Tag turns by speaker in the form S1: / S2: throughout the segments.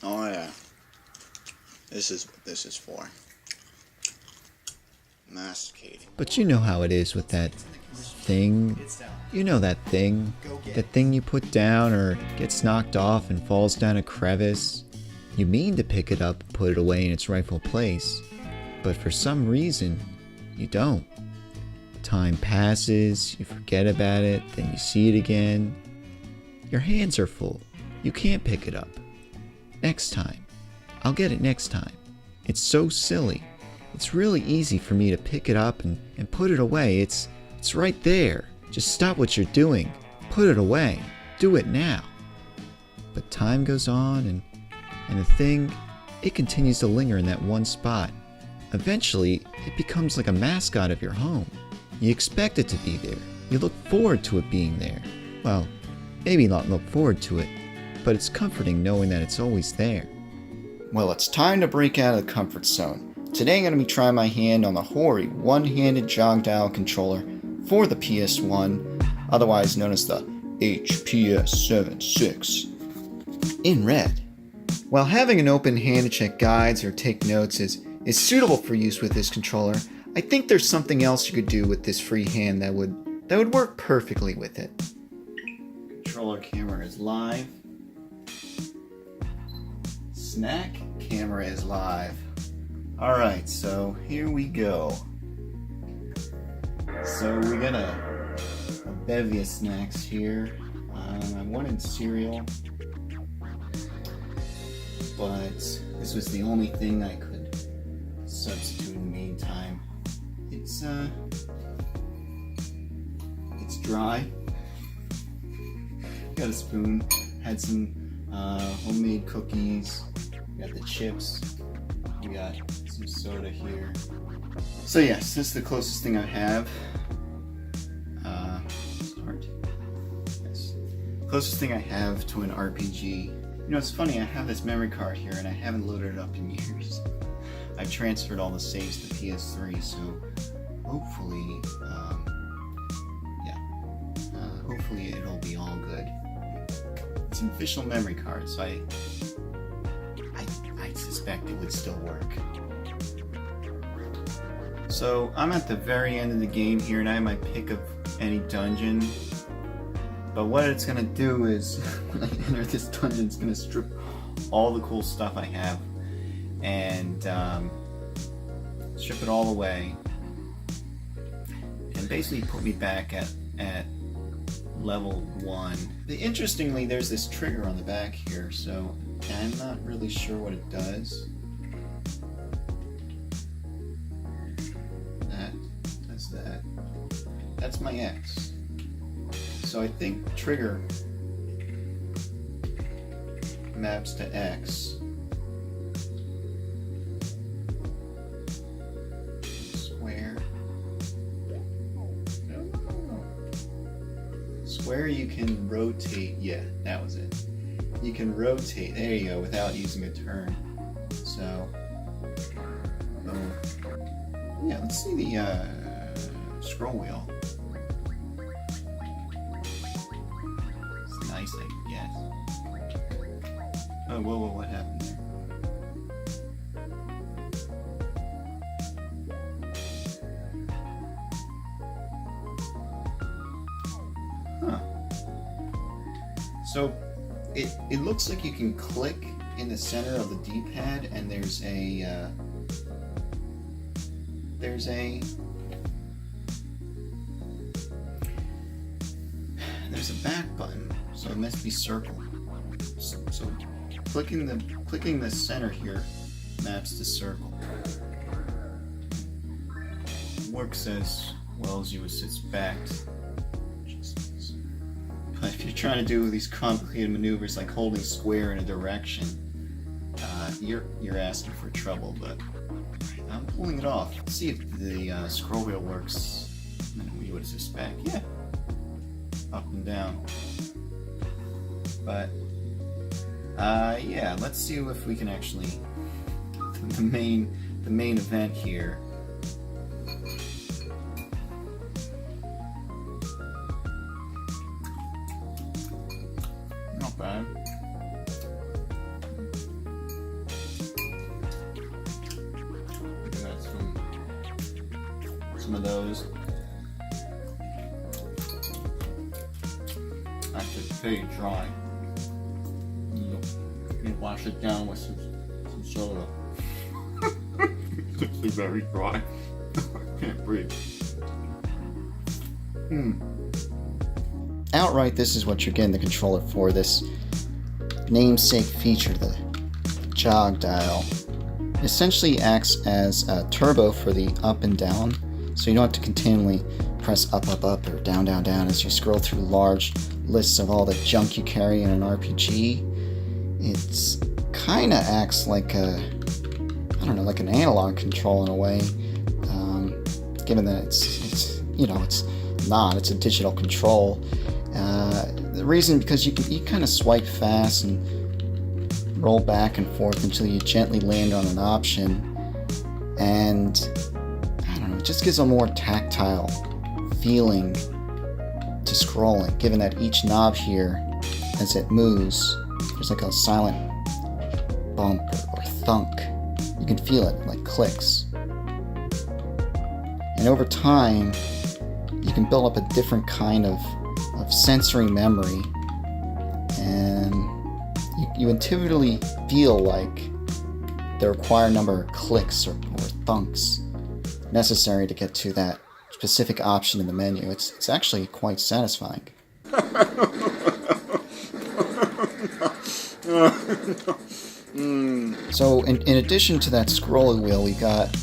S1: Oh yeah. This is what this is for. Masticating.
S2: But you know how it is with that thing. You know that thing. That thing you put down or gets knocked off and falls down a crevice. You mean to pick it up and put it away in its rightful place, but for some reason, you don't. Time passes, you forget about it, then you see it again. Your hands are full. You can't pick it up. Next time. I'll get it next time. It's so silly. It's really easy for me to pick it up and put it away. It's right there. Just stop what you're doing. Put it away. Do it now. But time goes on and the thing, it continues to linger in that one spot. Eventually, it becomes like a mascot of your home. You expect it to be there. You look forward to it being there. Well, maybe not look forward to it, but it's comforting knowing that it's always there. Well, it's time to break out of the comfort zone. Today I'm going to be trying my hand on the Hori one-handed jog dial controller for the PS1, otherwise known as the HPS-76, in red. While having an open hand to check guides or take notes is suitable for use with this controller, I think there's something else you could do with this free hand that would work perfectly with it. Controller camera is live. Snack camera is live. Alright, so here we go. So we got a bevy of snacks here. I wanted cereal, but this was the only thing I could substitute in the meantime. It's dry. Got a spoon. Had some homemade cookies. Got the chips. We got some soda here. So yes, this is the closest thing I have. Yes. Closest thing I have to an RPG. You know, it's funny, I have this memory card here and I haven't loaded it up in years. I've transferred all the saves to PS3, so hopefully, hopefully it'll be all good. It's an official memory card, so I suspect it would still work. So I'm at the very end of the game here and I have my pick of any dungeon. But what it's going to do is, when I enter this dungeon, it's going to strip all the cool stuff I have and strip it all away and basically put me back at level 1. Interestingly, there's this trigger on the back here, so I'm not really sure what it does. That does that. That's my X. So I think trigger maps to X. Square. Square you can rotate. Yeah, that was it. You can rotate. There you go, without using a turn. So, yeah, let's see the scroll wheel. It's nice, I guess. Oh, whoa, what happened there? Huh. So, it looks like you can click in the center of the D-pad and there's a back button, so it must be circle. So clicking the center here maps to circle. Works as well as you would suspect. But if you're trying to do these complicated maneuvers like holding square in a direction, you're asking for trouble. But I'm pulling it off. Let's see if the scroll wheel works. You would suspect, yeah, up and down. But yeah, let's see if we can actually the main event here. Not bad. some of those. Actually, it's very dry. You wash it down with some soda. It's actually very dry. I can't breathe. Outright, this is what you're getting the controller for. This namesake feature, the jog dial. It essentially acts as a turbo for the up and down, so you don't have to continually press up, up, up, or down, down, down as you scroll through large lists of all the junk you carry in an RPG. It's kind of acts like like an analog control in a way, given that it's a digital control. The reason, because you kind of swipe fast and roll back and forth until you gently land on an option, and I don't know, it just gives a more tactile feeling to scrolling, given that each knob here, as it moves, there's like a silent bump or thunk. You can feel it, like clicks. And over time, you can build up a different kind of sensory memory, and you intuitively feel like the required number of clicks or thunks necessary to get to that specific option in the menu. It's actually quite satisfying. So in addition to that scroll wheel, we got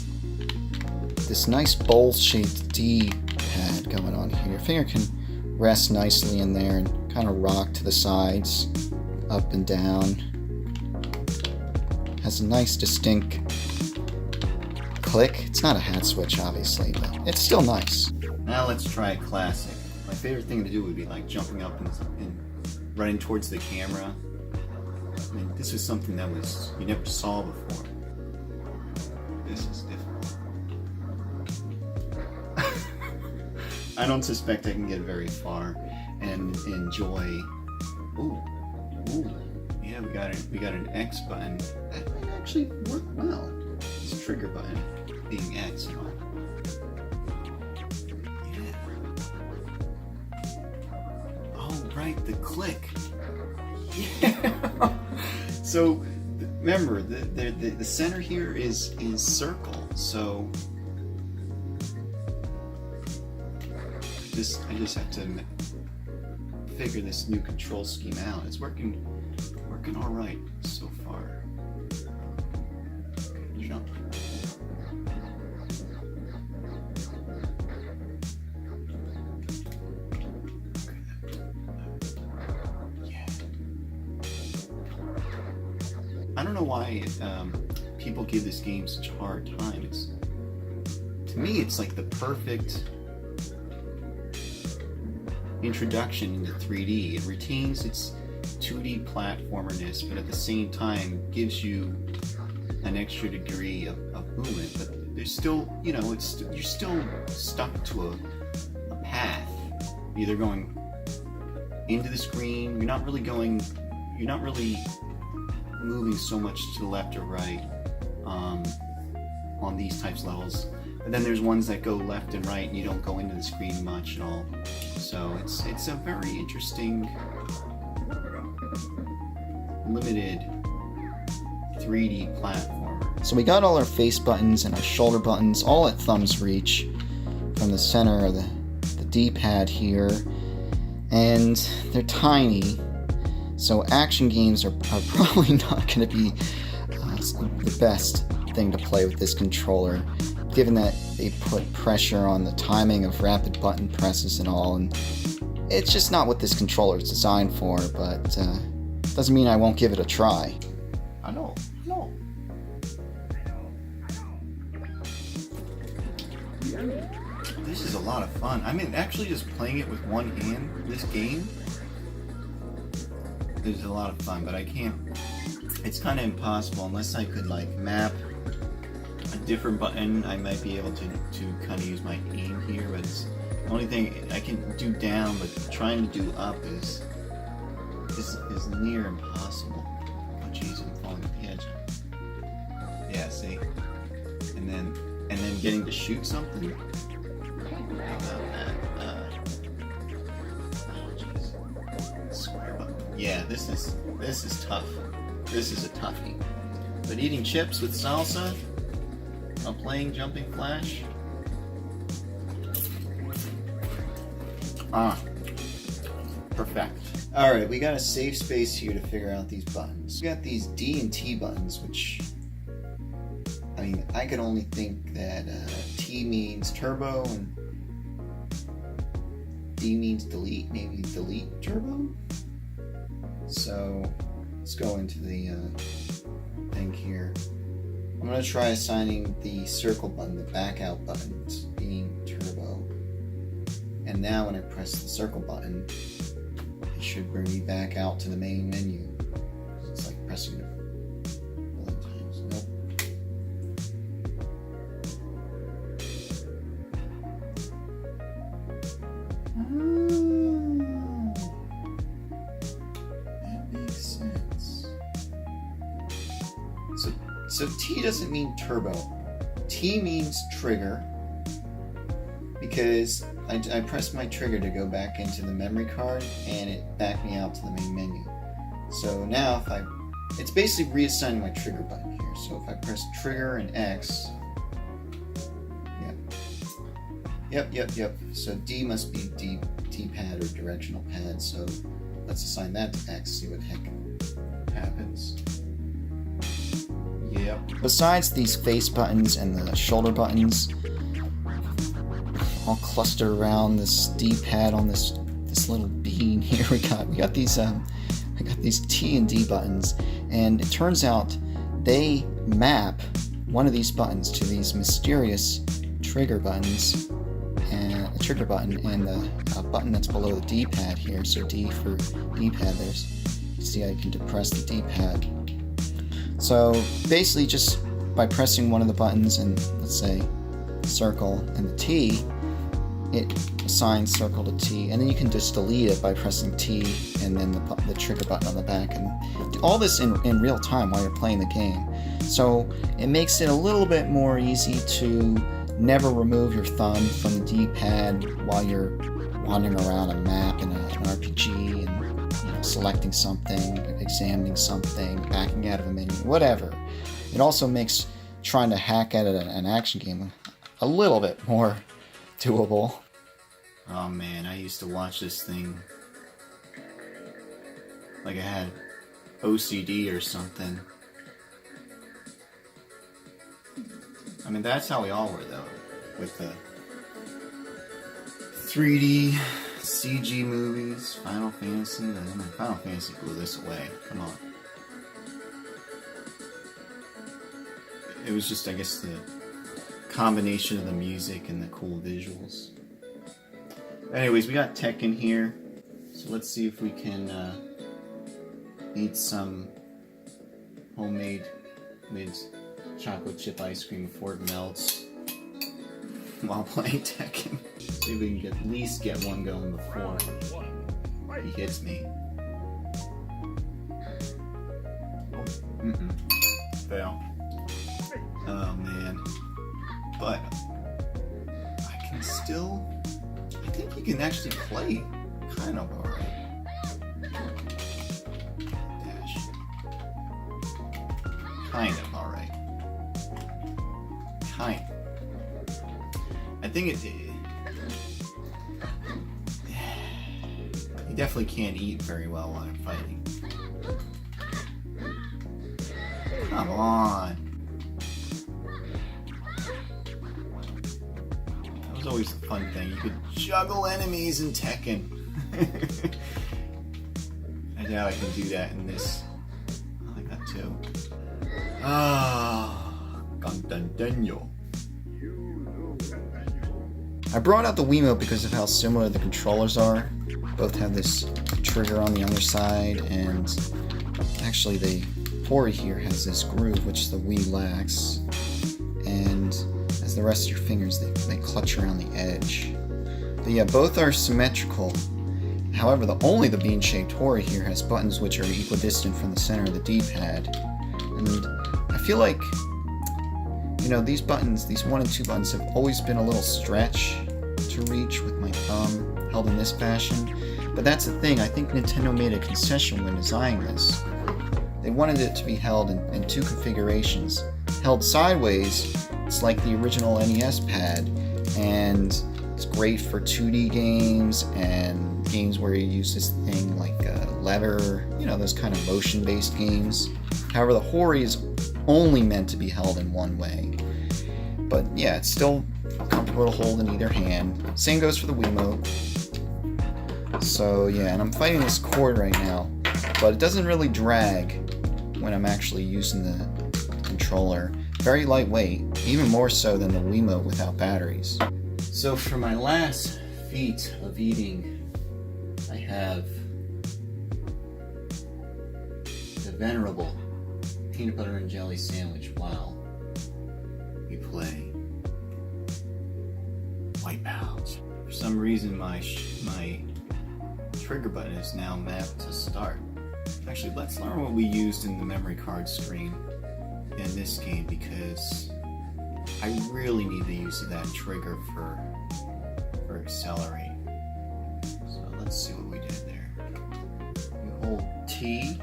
S2: this nice bowl-shaped D-pad going on here. Your finger can rest nicely in there and kind of rock to the sides, up and down. Has a nice distinct click. It's not a hat switch, obviously, but it's still nice. Now let's try classic. My favorite thing to do would be like jumping up and running towards the camera. I mean, this is something that you never saw before. This is difficult. I don't suspect I can get very far and enjoy. Ooh, yeah, we got an X button. That might actually work well. This trigger button being X and all. Yeah. Oh, right, the click. Yeah. So remember, the center here is circle. So I just have to figure this new control scheme out. It's working all right so far. Jump. Yeah. I don't know why people give this game such a hard time. To me, it's like the perfect introduction into 3D. It retains its 2D platformerness, but at the same time gives you an extra degree of movement. But there's still, you're still stuck to a path. Either going into the screen, you're not really moving so much to the left or right on these types of levels. But then there's ones that go left and right and you don't go into the screen much at all. So it's a very interesting, limited 3D platformer. So we got all our face buttons and our shoulder buttons all at thumb's reach from the center of the D-pad here. And they're tiny, so action games are probably not going to be the best thing to play with this controller, given that they put pressure on the timing of rapid button presses and all, and it's just not what this controller is designed for, but doesn't mean I won't give it a try. I know. This is a lot of fun. I mean, actually just playing it with one hand, this game, is a lot of fun, but I can't, it's kind of impossible unless I could like map a different button. I might be able to kind of use my aim here, but it's the only thing I can do down, but trying to do up is near impossible. Oh jeez, I'm falling off the edge. Yeah, see? And then getting to shoot something. Square button. Yeah, this is tough. This is a toughie. But eating chips with salsa while playing Jumping Flash. Perfect. Alright, we got a safe space here to figure out these buttons. We got these D and T buttons, which, I mean, I could only think that T means turbo and D means delete, maybe delete turbo? So, let's go into the thing here. I'm going to try assigning the circle button, the back out buttons, being turbo. And now when I press the circle button, it should bring me back out to the main menu. It's like pressing it a million times. Nope. That makes sense. So T doesn't mean turbo. T means trigger, because I pressed my trigger to go back into the memory card, and it backed me out to the main menu. So now it's basically reassigning my trigger button here. So if I press trigger and X, yep. So D must be D-pad or directional pad. So let's assign that to X, see what the heck happens. Yep. Besides these face buttons and the shoulder buttons, all clustered around this D-pad on this little bean here. We got these I got these T and D buttons, and it turns out they map one of these buttons to these mysterious trigger buttons, and the trigger button and the button that's below the D-pad here. So D for D-pad. There's, you see, I can depress the D-pad. So basically, just by pressing one of the buttons, and let's say circle and the T, it assigns circle to T, and then you can just delete it by pressing T and then the trigger button on the back, and do all this in real time while you're playing the game. So it makes it a little bit more easy to never remove your thumb from the D-pad while you're wandering around a map in an RPG and selecting something, examining something, backing out of a menu, whatever. It also makes trying to hack at an action game a little bit more doable. Oh man, I used to watch this thing like I had OCD or something. I mean, that's how we all were though, with the 3D CG movies, Final Fantasy. Final Fantasy blew this away. Come on. It was just, I guess, the combination of the music and the cool visuals. Anyways, we got Tekken here, so let's see if we can eat some homemade chocolate chip ice cream before it melts while playing Tekken. See if we can at least get one going before he hits me. Fail. Oh man. But I can still... I think you can actually play kind of alright. Dash. Kind of alright. Kind. I think it... You definitely can't eat very well while I'm fighting. Come on. That was always the fun thing. You could juggle enemies in Tekken. I doubt I can do that in this. I like that too. Gantandenyo. I brought out the Wiimote because of how similar the controllers are. Both have this trigger on the other side, and actually the Hori here has this groove which the Wii lacks, and as the rest of your fingers they clutch around the edge. But yeah, both are symmetrical. However, only the bean-shaped Hori here has buttons which are equidistant from the center of the D-pad, and I feel like, you know, these buttons, these 1 and 2 buttons, have always been a little stretch to reach with my thumb held in this fashion. But that's the thing, I think Nintendo made a concession when designing this. They wanted it to be held in two configurations. Held sideways, it's like the original NES pad, and it's great for 2D games and games where you use this thing like a lever, you know, those kind of motion-based games. However, the Hori is only meant to be held in one way. But yeah, it's still comfortable to hold in either hand. Same goes for the Wiimote. So yeah, and I'm fighting this cord right now, but it doesn't really drag when I'm actually using the controller. Very lightweight, even more so than the Wiimote without batteries. So for my last feat of eating, I have the venerable peanut butter and jelly sandwich while we play Wipeout. For some reason my trigger button is now mapped to start. Actually, let's learn what we used in the memory card screen in this game, because I really need the use of that trigger for accelerate. So let's see what we did there. We hold T.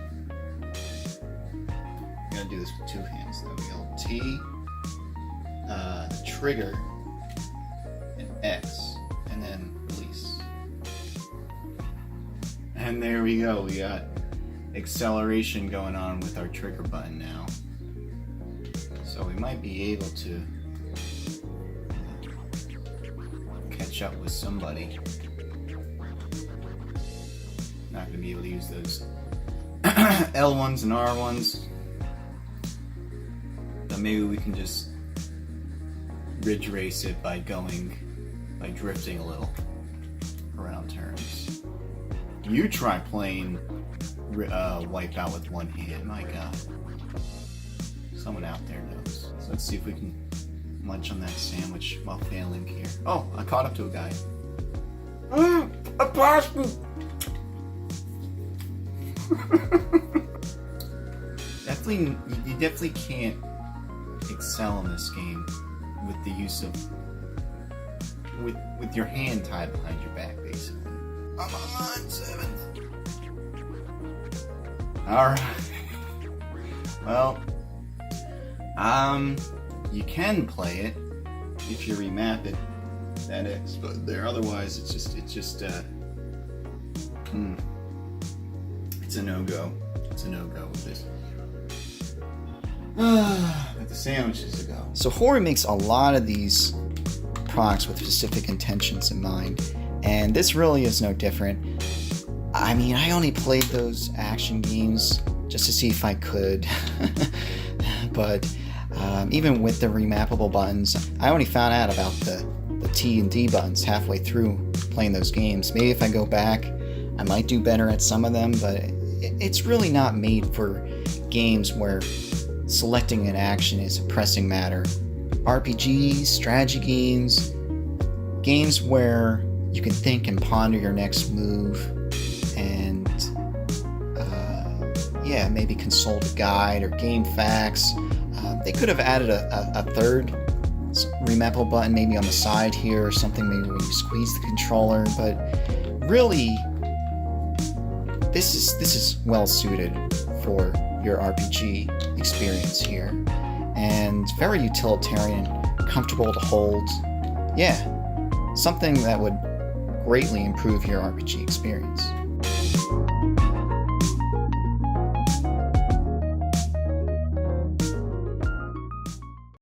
S2: We gotta do this with two hands though. We hold T, the trigger, and X, and then release. And there we go. We got acceleration going on with our trigger button now. So we might be able to catch up with somebody. Not going to be able to use those L1s and R1s. But maybe we can just ridge race it by drifting a little around turns. You try playing Wipeout with one hand. My god. Someone out there knows. So let's see if we can munch on that sandwich while failing here. Oh, I caught up to a guy. A plastic! You definitely can't excel in this game with the use of with your hand tied behind your back, basically. I'm on 7th. Alright. Well, you can play it if you remap it, that is, but there, otherwise it's just it's a no-go. It's a no-go with this. But the sandwich is a go. So Hori makes a lot of these products with specific intentions in mind, and this really is no different. I mean, I only played those action games just to see if I could, but even with the remappable buttons, I only found out about the T and D buttons halfway through playing those games. Maybe if I go back, I might do better at some of them, but it's really not made for games where selecting an action is a pressing matter. RPGs, strategy games, games where you can think and ponder your next move, and maybe consult a guide or game facts. They could have added a third remappable button maybe on the side here or something, maybe when you squeeze the controller, but really this is well suited for your RPG experience here, and very utilitarian, comfortable to hold. Yeah, something that would greatly improve your RPG experience.